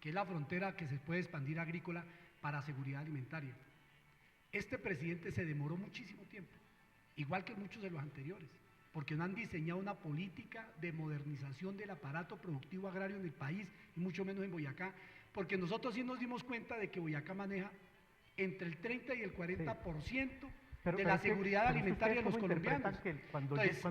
que es la frontera que se puede expandir agrícola para seguridad alimentaria. Este presidente se demoró muchísimo tiempo, igual que muchos de los anteriores, porque no han diseñado una política de modernización del aparato productivo agrario en el país, y mucho menos en Boyacá, porque nosotros sí nos dimos cuenta de que Boyacá maneja entre el 30 y el 40% de la seguridad alimentaria de los colombianos. Entonces,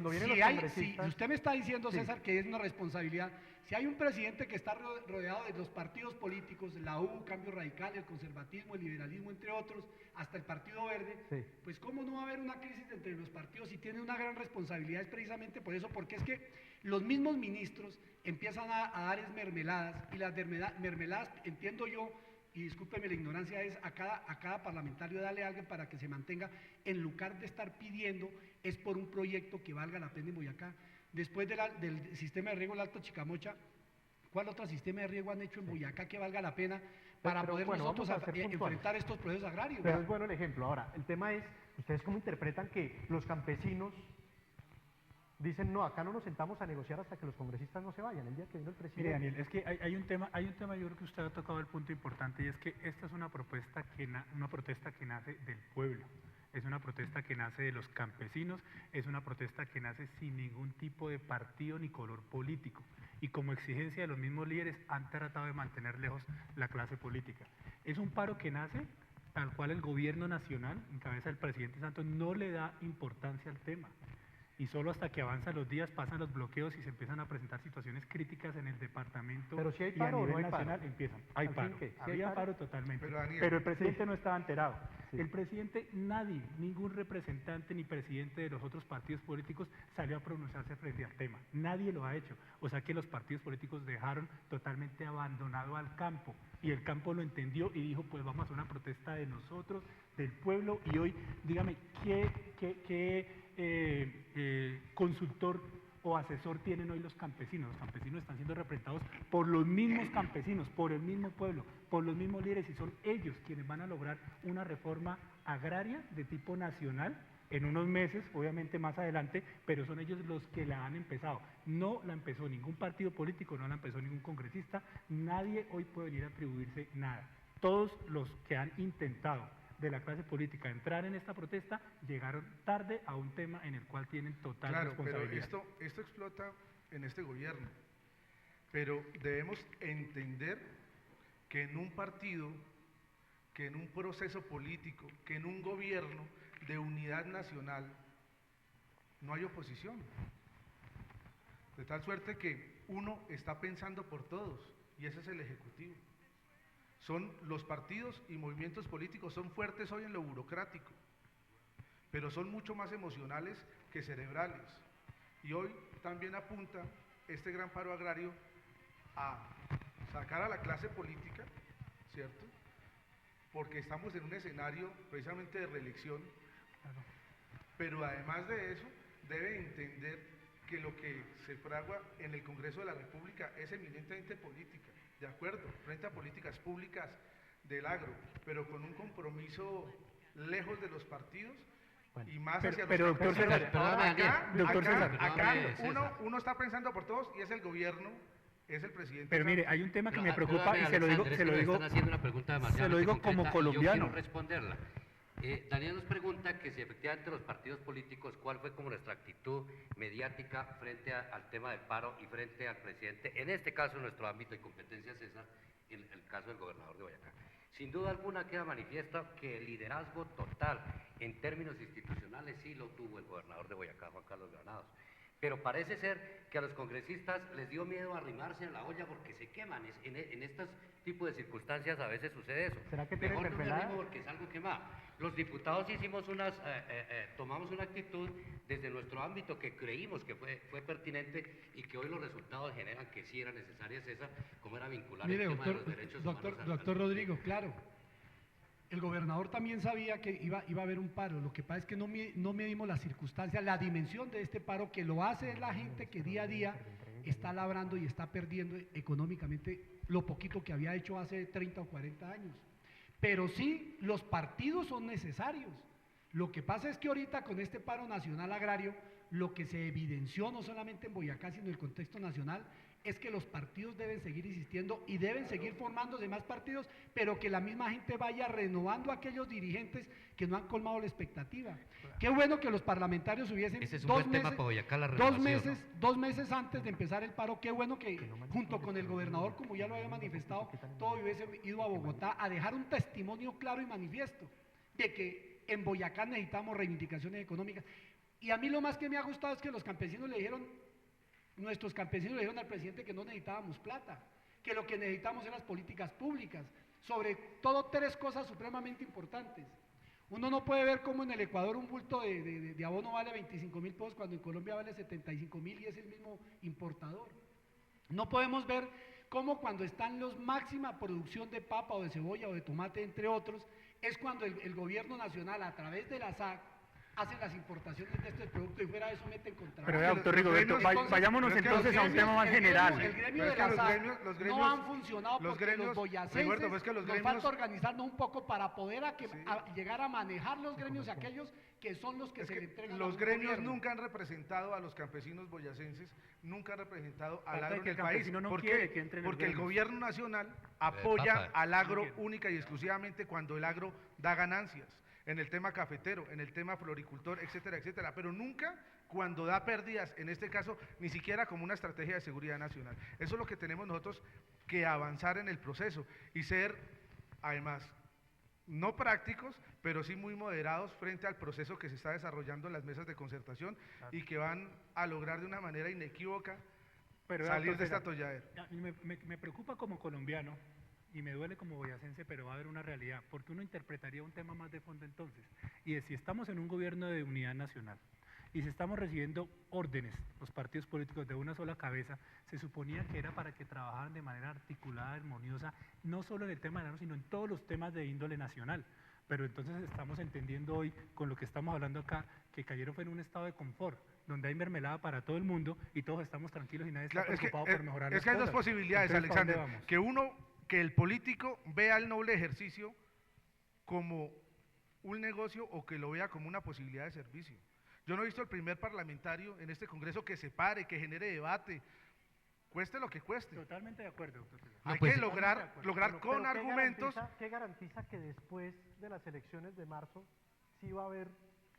si usted me está diciendo, César, que es una responsabilidad, si hay un presidente que está rodeado de los partidos políticos, la U, Cambio Radical, el conservatismo, el liberalismo, entre otros, hasta el Partido Verde, pues cómo no va a haber una crisis entre los partidos y tiene una gran responsabilidad, es precisamente por eso, porque es que los mismos ministros empiezan a dar mermeladas, y las mermeladas, entiendo yo, y discúlpeme la ignorancia, es a cada parlamentario darle a alguien para que se mantenga, en lugar de estar pidiendo, es por un proyecto que valga la pena en Boyacá. Después del sistema de riego del Alto Chicamocha, ¿cuál otro sistema de riego han hecho en Boyacá que valga la pena para poder nosotros enfrentar estos procesos agrarios? Pero es bueno el ejemplo. Ahora, el tema es, ¿ustedes cómo interpretan que los campesinos dicen, no, acá no nos sentamos a negociar hasta que los congresistas no se vayan, el día que vino el presidente? Mire, Daniel, es que hay un tema, yo creo que usted ha tocado el punto importante, y es que esta es una protesta que nace del pueblo, es una protesta que nace de los campesinos, es una protesta que nace sin ningún tipo de partido ni color político, y como exigencia de los mismos líderes han tratado de mantener lejos la clase política. Es un paro que nace al cual el gobierno nacional, en cabeza del presidente Santos, no le da importancia al tema. Y solo hasta que avanzan los días, pasan los bloqueos y se empiezan a presentar situaciones críticas en el departamento. Pero si hay paro, y a nivel no hay nacional paro. Empiezan. Hay paro. ¿Sí Había paro totalmente. Pero, el presidente no estaba enterado. Sí. El presidente, nadie, ningún representante ni presidente de los otros partidos políticos salió a pronunciarse frente al tema. Nadie lo ha hecho. O sea que los partidos políticos dejaron totalmente abandonado al campo. Y el campo lo entendió y dijo, pues vamos a hacer una protesta de nosotros, del pueblo. Y hoy, dígame, ¿qué consultor o asesor tienen hoy los campesinos? Los campesinos están siendo representados por los mismos campesinos, por el mismo pueblo, por los mismos líderes, y son ellos quienes van a lograr una reforma agraria de tipo nacional en unos meses, obviamente más adelante, pero son ellos los que la han empezado. No la empezó ningún partido político, no la empezó ningún congresista, nadie hoy puede venir a atribuirse nada. Todos los que han intentado de la clase política entrar en esta protesta llegaron tarde a un tema en el cual tienen total responsabilidad. Pero esto explota en este gobierno, pero debemos entender que en un partido, que en un proceso político, que en un gobierno de unidad nacional no hay oposición, de tal suerte que uno está pensando por todos, y ese es el Ejecutivo. Son los partidos y movimientos políticos, son fuertes hoy en lo burocrático, pero son mucho más emocionales que cerebrales. Y hoy también apunta este gran paro agrario a sacar a la clase política, ¿cierto? Porque estamos en un escenario precisamente de reelección, pero además de eso, debe entender que lo que se fragua en el Congreso de la República es eminentemente política, de acuerdo, frente a políticas públicas del agro, pero con un compromiso lejos de los partidos, bueno, y más hacia pero los doctor César, acá uno está pensando por todos, y es el gobierno, es el presidente. Pero mire, hay un tema que me preocupa, y se lo digo están haciendo una pregunta como colombiano. Yo quiero responderla. Daniel nos pregunta que si efectivamente los partidos políticos, ¿cuál fue como nuestra actitud mediática frente al tema del paro y frente al presidente? En este caso, en nuestro ámbito de competencia, César, en el caso del gobernador de Boyacá. Sin duda alguna queda manifiesta que el liderazgo total en términos institucionales sí lo tuvo el gobernador de Boyacá, Juan Carlos Granados. Pero parece ser que a los congresistas les dio miedo arrimarse a la olla porque se queman. En estos tipos de circunstancias a veces sucede eso. ¿Será que tienen mejor no me mermelada? arrimo porque es algo quemado. Los diputados hicimos tomamos una actitud desde nuestro ámbito que creímos que fue pertinente y que hoy los resultados generan que sí era necesaria esa, como era vincular el tema de los derechos humanos. Doctor Rodrigo, claro. El gobernador también sabía que iba a haber un paro, lo que pasa es que no medimos las circunstancias, la dimensión de este paro, que lo hace la gente que día a día está labrando y está perdiendo económicamente lo poquito que había hecho hace 30 o 40 años. Pero sí, los partidos son necesarios. Lo que pasa es que ahorita con este paro nacional agrario, lo que se evidenció no solamente en Boyacá, sino en el contexto nacional, es que los partidos deben seguir insistiendo y deben seguir formándose más partidos, pero que la misma gente vaya renovando a aquellos dirigentes que no han colmado la expectativa. Qué bueno que los parlamentarios hubiesen Ese es un buen tema para Boyacá, la renovación, ¿no? 2 meses antes de empezar el paro, qué bueno que junto con el gobernador, como ya lo había manifestado, todos hubiesen ido a Bogotá a dejar un testimonio claro y manifiesto de que en Boyacá necesitamos reivindicaciones económicas. Y a mí lo más que me ha gustado es que los campesinos le dijeron, nuestros campesinos le dijeron al presidente que no necesitábamos plata, que lo que necesitamos eran las políticas públicas, sobre todo 3 cosas supremamente importantes. Uno no puede ver cómo en el Ecuador un bulto de abono vale 25.000 pesos cuando en Colombia vale 75.000 y es el mismo importador. No podemos ver cómo cuando están los máxima producción de papa o de cebolla o de tomate, entre otros, es cuando el gobierno nacional a través de la SAC hacen las importaciones de estos productos y fuera de eso meten contrabando. Pero vea, doctor Rigoberto, vayámonos entonces a un tema más general. El gremio de la SAC no han funcionado porque los boyacenses nos falta organizarnos un poco para poder llegar a manejar los gremios aquellos que son los que se le entregan. Los gremios nunca han representado a los campesinos boyacenses, nunca han representado al agro en el país. ¿Por qué? Porque el gobierno nacional apoya al agro única y exclusivamente cuando el agro da ganancias. En el tema cafetero, en el tema floricultor, etcétera, etcétera, pero nunca cuando da pérdidas, en este caso, ni siquiera como una estrategia de seguridad nacional. Eso es lo que tenemos nosotros que avanzar en el proceso y ser, además, no prácticos, pero sí muy moderados frente al proceso que se está desarrollando en las mesas de concertación y que van a lograr de una manera inequívoca salir de esta atolladera. Me preocupa como colombiano, y me duele como boyacense, pero va a haber una realidad, porque uno interpretaría un tema más de fondo entonces, y es si estamos en un gobierno de unidad nacional, y si estamos recibiendo órdenes, los partidos políticos de una sola cabeza, se suponía que era para que trabajaran de manera articulada, armoniosa, no solo en el tema de la sino en todos los temas de índole nacional, pero entonces estamos entendiendo hoy, con lo que estamos hablando acá, que cayeron fue en un estado de confort, donde hay mermelada para todo el mundo, y todos estamos tranquilos y nadie está preocupado por mejorar las cosas. Es que hay 2 posibilidades, Entonces, Alexander, que el político vea el noble ejercicio como un negocio o que lo vea como una posibilidad de servicio. Yo no he visto el primer parlamentario en este Congreso que se pare, que genere debate, cueste lo que cueste. Totalmente de acuerdo, doctor. Hay que lograr con argumentos. ¿Qué garantiza que después de las elecciones de marzo sí va a haber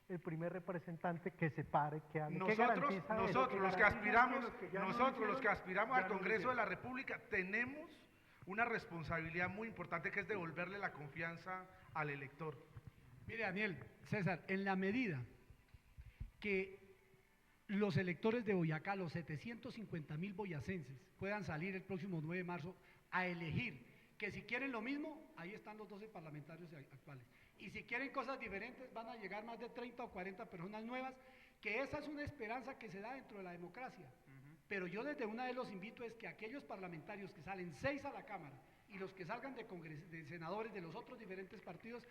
el primer representante que se pare, que hable? Nosotros los que aspiramos al Congreso de la República tenemos una responsabilidad muy importante que es devolverle la confianza al elector. Mire, Daniel, César, en la medida que los electores de Boyacá, los 750.000 boyacenses, puedan salir el próximo 9 de marzo a elegir que si quieren lo mismo, ahí están los 12 parlamentarios actuales. Y si quieren cosas diferentes, van a llegar más de 30 o 40 personas nuevas, que esa es una esperanza que se da dentro de la democracia. Pero yo desde una vez los invito es que aquellos parlamentarios que salen 6 a la Cámara y los que salgan de senadores de los otros diferentes partidos,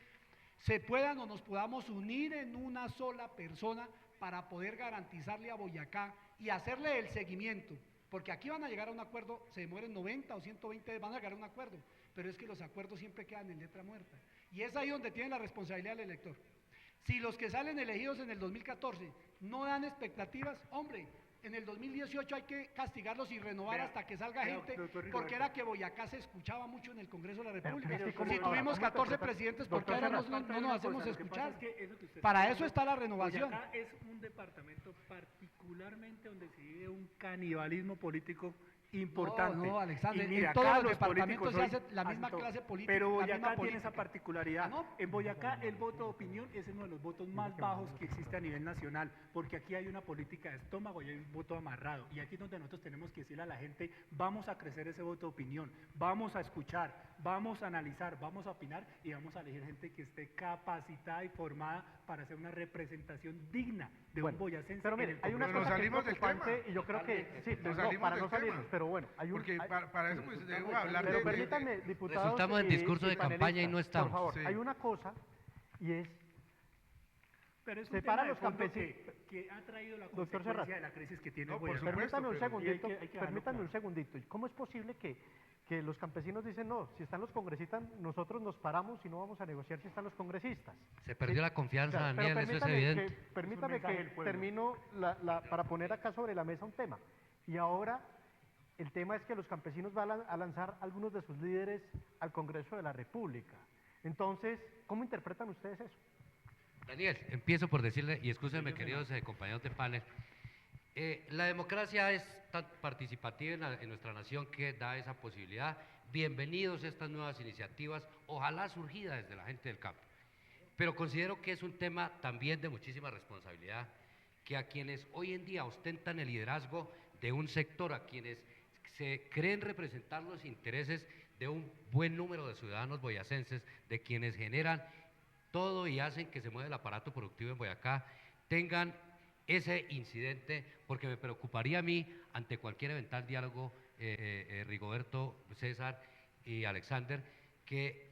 se puedan o nos podamos unir en una sola persona para poder garantizarle a Boyacá y hacerle el seguimiento, porque aquí van a llegar a un acuerdo, se demoren 90 o 120, van a llegar a un acuerdo, pero es que los acuerdos siempre quedan en letra muerta, y es ahí donde tiene la responsabilidad el elector. Si los que salen elegidos en el 2014 no dan expectativas, hombre, en el 2018 hay que castigarlos y renovar hasta que salga gente, porque era que Boyacá se escuchaba mucho en el Congreso de la República. Si tuvimos 14 presidentes, ¿por qué ahora no nos hacemos escuchar? Para eso está la renovación. Boyacá es un departamento particularmente donde se vive un canibalismo político importante. No, Alexander, y mira, en todos acá los los departamentos se políticos hace la misma clase política. Pero Boyacá tiene política. esa particularidad. ¿No? En Boyacá el voto de opinión es uno de los votos más bajos que existe a nivel nacional, porque aquí hay una política de estómago y hay un voto amarrado. Y aquí es donde nosotros tenemos que decirle a la gente, vamos a crecer ese voto de opinión, vamos a escuchar, vamos a analizar, vamos a opinar y vamos a elegir gente que esté capacitada y formada para hacer una representación digna de un boyacense. Pero mire, hay una cosa que es preocupante y yo creo que sí, para no salirnos, pero bueno, hay un... Porque para eso pues debo hablar pero permítanme, diputados, estamos en discurso de campaña y no estamos. Por favor, Sí. hay una cosa y es... Pero es un separa tema de los fondo campesinos. que ha traído la Doctor consecuencia Serrat. de la crisis que tiene No, por Boyacá. supuesto. Permítame un pero- segundito, hay que dejarlo permítame un claro. segundito. ¿Cómo es posible que los campesinos dicen, no, si están los congresistas, nosotros nos paramos y no vamos a negociar si están los congresistas? Se perdió la confianza, Pero Daniel, eso es permítame evidente. permítame mensaje que del pueblo. termino para poner acá sobre la mesa un tema. Y ahora el tema es que los campesinos van a lanzar algunos de sus líderes al Congreso de la República. Entonces, ¿cómo interpretan ustedes eso? Daniel, empiezo por decirle, y escúchenme queridos compañeros de panel, la democracia es tan participativa en nuestra nación que da esa posibilidad. Bienvenidos a estas nuevas iniciativas, ojalá surgidas desde la gente del campo. Pero considero que es un tema también de muchísima responsabilidad, que a quienes hoy en día ostentan el liderazgo de un sector, a quienes se creen representar los intereses de un buen número de ciudadanos boyacenses, de quienes generan todo y hacen que se mueva el aparato productivo en Boyacá, tengan ese incidente, porque me preocuparía a mí, ante cualquier eventual diálogo, Rigoberto, César y Alexander, que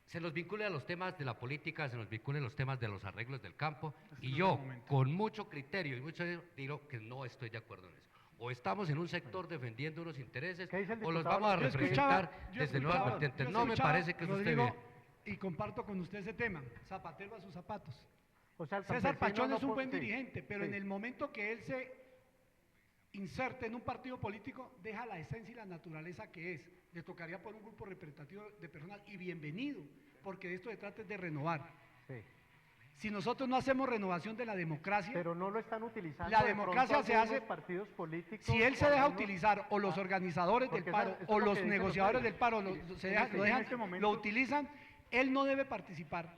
se nos vincule a los temas de la política, se nos vincule a los temas de los arreglos del campo, y yo, con mucho criterio y mucho digo que no estoy de acuerdo en eso. O estamos en un sector defendiendo unos intereses, o los vamos a representar desde nuevas vertientes. No me parece que eso esté bien. Y comparto con usted ese tema, zapatero a sus zapatos. O sea, el César campesino Pachón no es un po- buen sí, dirigente, pero sí. en el momento que él se inserte en un partido político, deja la esencia y la naturaleza que es. Le tocaría por un grupo representativo de personas, y bienvenido, porque de esto se trata es de renovar. Sí. Si nosotros no hacemos renovación de la democracia, Pero no lo están utilizando. La de democracia pronto se hace- algunos partidos políticos. si él se o deja algunos- utilizar, o los organizadores del Porque paro, eso es o lo los que dicen los negociadores medios. del paro, lo dejan, este momento- lo utilizan, él no debe participar.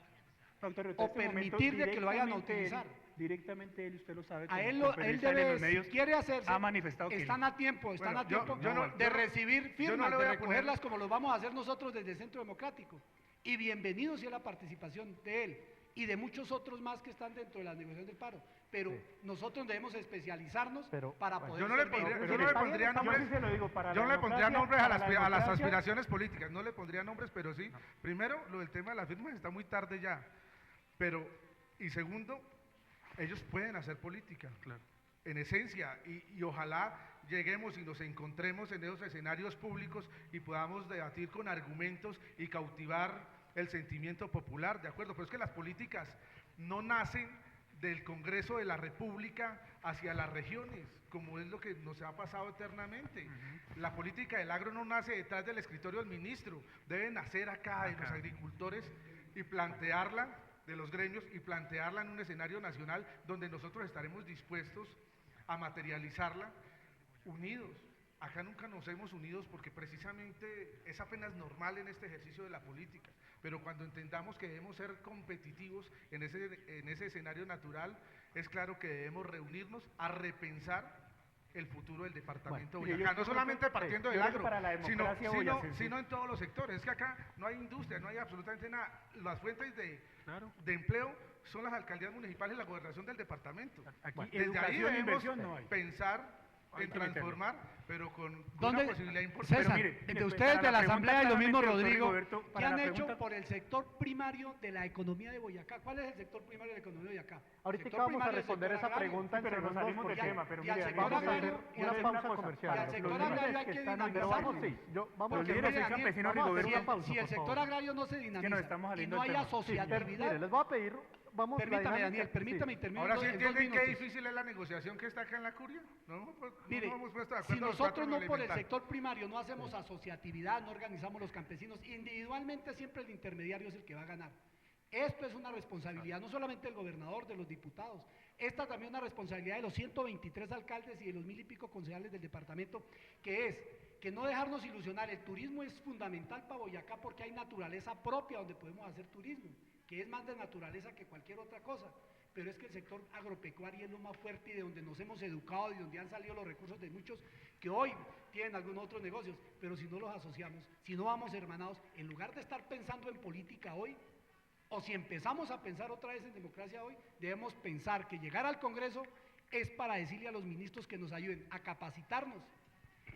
Doctor, o permitir de que lo vayan a utilizar. Directamente él, usted lo sabe. A como él, él conferencial en debe, los medios, si quiere hacerse, ha manifestado que están a tiempo, están Bueno, a tiempo yo no- de yo no- recibir yo no firmas, le de voy a recogerlas poner- como lo vamos a hacer nosotros desde el Centro Democrático. Y bienvenido sea la participación de él y de muchos otros más que están dentro de la negociación del paro. Pero Sí. nosotros debemos especializarnos Pero, para bueno, poder Yo no le servir. pondría, Pero yo no mire, le está bien, pondría está bien. nombres, Yo sí se lo digo, para yo no la le pondría democracia- nombres a para la las democracia- aspiraciones políticas, no le pondría nombres, pero sí, primero, lo del tema de las firmas está muy tarde ya, pero, y segundo, ellos pueden hacer política, Claro. en esencia, y ojalá lleguemos y nos encontremos en esos escenarios públicos y podamos debatir con argumentos y cautivar el sentimiento popular, ¿de acuerdo? Pero es que las políticas no nacen del Congreso de la República hacia las regiones, como es lo que nos ha pasado eternamente. La política del agro no nace detrás del escritorio del ministro, debe nacer acá, de los agricultores, y plantearla, de los gremios, y plantearla en un escenario nacional donde nosotros estaremos dispuestos a materializarla unidos. Acá nunca nos hemos unidos porque precisamente es apenas normal en este ejercicio de la política, pero cuando entendamos que debemos ser competitivos en ese escenario natural, es claro que debemos reunirnos a repensar el futuro del departamento Bueno, de yo Boyacá, no creo que- solamente sí, partiendo yo del creo que agro, para la democracia boyacense- sino en todos los sectores. Es que acá no hay industria, no hay absolutamente nada. Las fuentes Claro. de empleo son las alcaldías municipales y la gobernación del departamento. Aquí Desde ahí educación e debemos inversión no hay. pensar Hay en que meterlo. transformar, pero con ¿Dónde- una posibilidad importante. César, mire, de mire, ustedes para de la pregunta Asamblea y lo mismo claramente, doctor Rodrigo, Rigoberto, ¿qué para han la hecho pregunta- por el sector primario de la economía de Boyacá? ¿Cuál es el sector primario de la economía de Boyacá? Ahorita Sector vamos a primario, responder sector esa agrario. pregunta en pero nos segundos salimos del porque tema, pero y al mire, sector vamos a agrario, hacer y al una sector pausa cosa, comercial. y al Los sector líderes agrario hay que que están- pero dinamizarlo. vamos, sí, vamos Los a hacer- líderes Daniel, campesinos, vamos a hacer Rigoberto, una pausa, si el por sector favor. agrario no se dinamiza estamos y saliendo no del hay tema. asociatividad, Mire, les voy a pedir, vamos la permítame dinámica- Daniel, permítame y sí. termino Ahora sí en dos entienden qué minutos. difícil es la negociación que está acá en la curia. Mire, no hemos puesto de si acuerdo los nosotros cuatro no por el elementales. sector primario no hacemos asociatividad, no organizamos los campesinos, individualmente siempre el intermediario es el que va a ganar. Esto es una responsabilidad no solamente del gobernador, de los diputados, esta también es una responsabilidad de los 123 alcaldes y de los 1000 y pico concejales del departamento, que es que no dejarnos ilusionar. El turismo es fundamental para Boyacá porque hay naturaleza propia donde podemos hacer turismo, que es más de naturaleza que cualquier otra cosa. Pero es que el sector agropecuario es lo más fuerte y de donde nos hemos educado y donde han salido los recursos de muchos que hoy tienen algunos otros negocios, pero si no los asociamos, si no vamos hermanados, en lugar de estar pensando en política hoy, o si empezamos a pensar otra vez en democracia hoy, debemos pensar que llegar al Congreso es para decirle a los ministros que nos ayuden a capacitarnos,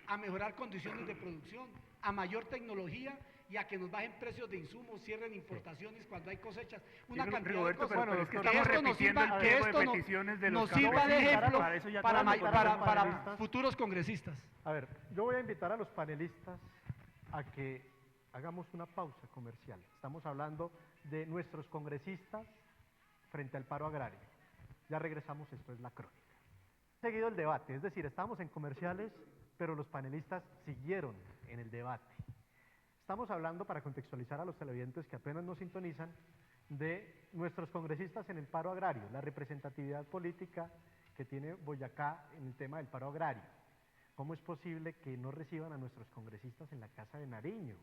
a mejorar condiciones de producción, a mayor tecnología y a que nos bajen precios de insumos, cierren importaciones cuando hay cosechas, una Sí, cantidad Rigoberto, de cosas. pero es que Que estamos esto nos repitiendo sirva, el que tipo de esto no- peticiones de los nos sirva de campesinos. ejemplo Para eso ya para, todos los panelistas. futuros congresistas. A ver, yo voy a invitar a los panelistas a que hagamos una pausa comercial. Estamos hablando de nuestros congresistas frente al paro agrario. Ya regresamos, esto es La Crónica. seguido el debate, es decir, estábamos en comerciales, pero los panelistas siguieron en el debate. Estamos hablando, para contextualizar a los televidentes que apenas nos sintonizan, de nuestros congresistas en el paro agrario, la representatividad política que tiene Boyacá en el tema del paro agrario. ¿Cómo es posible que no reciban a nuestros congresistas en la Casa de Nariño?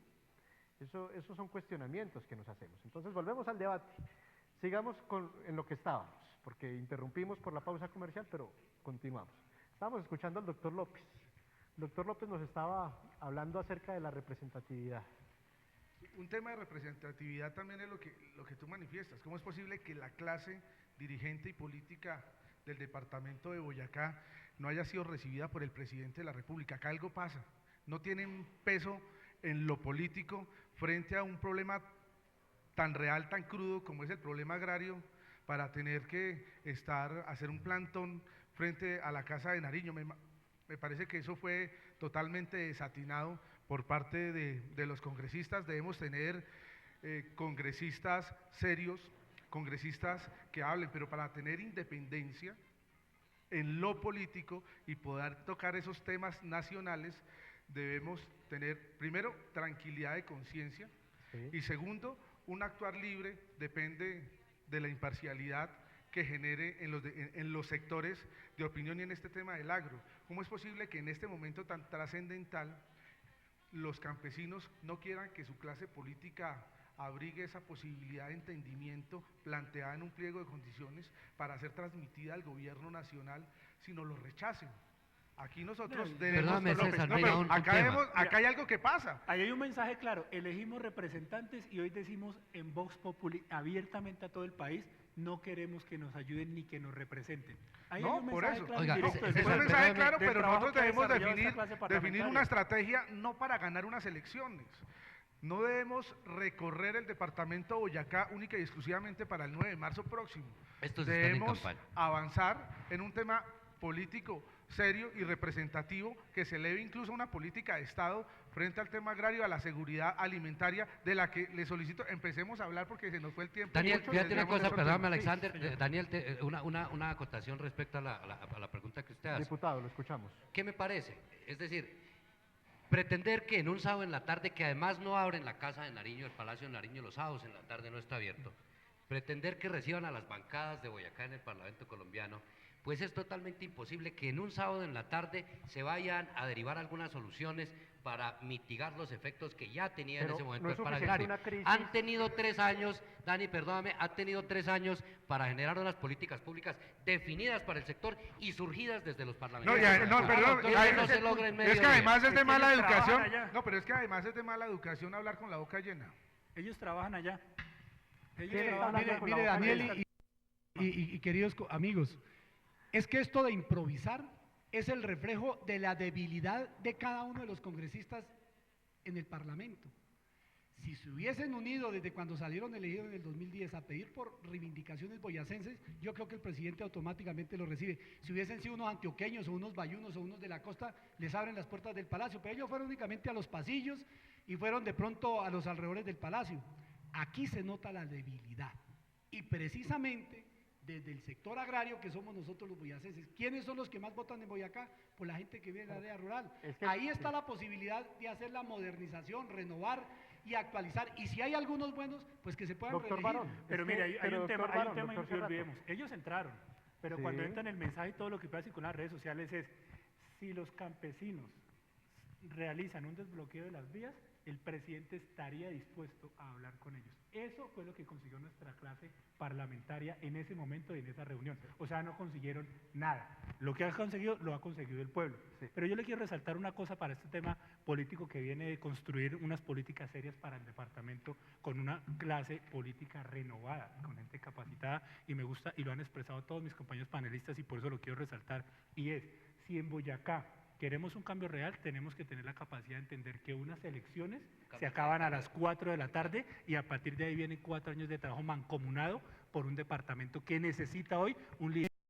Esos son cuestionamientos que nos hacemos. Entonces, volvemos al debate. Sigamos en lo que estábamos, porque interrumpimos por la pausa comercial, pero continuamos. Estábamos escuchando al doctor López. El doctor López nos estaba hablando acerca de la representatividad. Un tema de representatividad también es lo que tú manifiestas. ¿Cómo es posible que la clase dirigente y política del departamento de Boyacá no haya sido recibida por el presidente de la República? Acá algo pasa. No tienen peso en lo político frente a un problema tan real, tan crudo como es el problema agrario, para tener que hacer un plantón frente a la Casa de Nariño. Me parece que eso fue totalmente desatinado por parte de los congresistas. Debemos tener congresistas serios, congresistas que hablen, pero para tener independencia en lo político y poder tocar esos temas nacionales, debemos tener, primero, tranquilidad de conciencia, Sí. y segundo, un actuar libre depende de la imparcialidad que genere en los sectores de opinión y en este tema del agro. ¿Cómo es posible que en este momento tan trascendental los campesinos no quieran que su clase política abrigue esa posibilidad de entendimiento planteada en un pliego de condiciones para ser transmitida al gobierno nacional, sino lo rechacen? Aquí nosotros debemos... Perdóname, López, César, no, mira, pero un acá, tema. acá hay algo que pasa. Ahí hay un mensaje claro, elegimos representantes y hoy decimos en Vox Populi abiertamente a todo el país, no queremos que nos ayuden ni que nos representen. Ahí No, hay un por mensaje eso. claro y Oiga, directo ese del Es un César, pueblo. mensaje perdóname, claro, del pero trabajo nosotros que ha debemos desarrollado esta clase definir parlamentaria. una estrategia no para ganar unas elecciones. No debemos recorrer el departamento de Boyacá única y exclusivamente para el 9 de marzo próximo. Estos están en Debemos campaña. avanzar en un tema político serio y representativo que se eleve incluso a una política de Estado frente al tema agrario, a la seguridad alimentaria, de la que le solicito empecemos a hablar porque se nos fue el tiempo. Daniel, Mucho, fíjate una desviamos cosa, otro perdóname tema. Alexander, Sí, señor. Daniel, una acotación respecto a la pregunta que usted hace. Diputado, lo escuchamos. ¿Qué me parece? Es decir, pretender que en un sábado en la tarde, que además no abren la Casa de Nariño, el Palacio de Nariño los sábados en la tarde no está abierto, pretender que reciban a las bancadas de Boyacá en el Parlamento colombiano, pues es totalmente imposible que en un sábado en la tarde se vayan a derivar algunas soluciones para mitigar los efectos que ya tenía en Pero ese momento no es el paro suficiente agrario. una crisis. Han tenido 3 años, Dani, perdóname, han tenido 3 años para generar unas políticas públicas definidas para el sector y surgidas desde los No, parlamentarios. no, perdón, Eso ay, no se logra en medio es que día. además es de Es que mala ellos trabajan educación. allá. No, pero es que además es de mala educación hablar con la boca llena. Ellos trabajan allá. Ellos Mire, trabajan hablando allá. con la Mire, boca Daniel y queridos amigos, es que esto de improvisar es el reflejo de la debilidad de cada uno de los congresistas en el Parlamento. Si se hubiesen unido desde cuando salieron elegidos en el 2010 a pedir por reivindicaciones boyacenses, yo creo que el presidente automáticamente lo recibe. Si hubiesen sido unos antioqueños o unos bayunos o unos de la costa, les abren las puertas del palacio, pero ellos fueron únicamente a los pasillos y fueron de pronto a los alrededores del palacio. Aquí se nota la debilidad y precisamente desde el sector agrario, que somos nosotros los boyacenses. ¿Quiénes son los que más votan en Boyacá? Pues la gente que vive en la área rural. Es que- Ahí está la posibilidad de hacer la modernización, renovar y actualizar. Y si hay algunos buenos, pues que se puedan Doctor reelegir. Barón, Pero es mire, que- hay pero, un tema, doctor Barón, y no doctor Cerrato, olvidemos. Ellos entraron, pero Sí. cuando entran el mensaje y todo lo que pasa con las redes sociales es, si los campesinos realizan un desbloqueo de las vías, el presidente estaría dispuesto a hablar con ellos. Eso fue lo que consiguió nuestra clase parlamentaria en ese momento y en esa reunión. O sea, no consiguieron nada. Lo que ha conseguido, lo ha conseguido el pueblo. Sí. Pero yo le quiero resaltar una cosa para este tema político que viene de construir unas políticas serias para el departamento con una clase política renovada, con gente capacitada, y me gusta, y lo han expresado todos mis compañeros panelistas, y por eso lo quiero resaltar, y es, si en Boyacá queremos un cambio real, tenemos que tener la capacidad de entender que unas elecciones se acaban a las 4 de la tarde y a partir de ahí vienen 4 años de trabajo mancomunado por un departamento que necesita hoy un líder.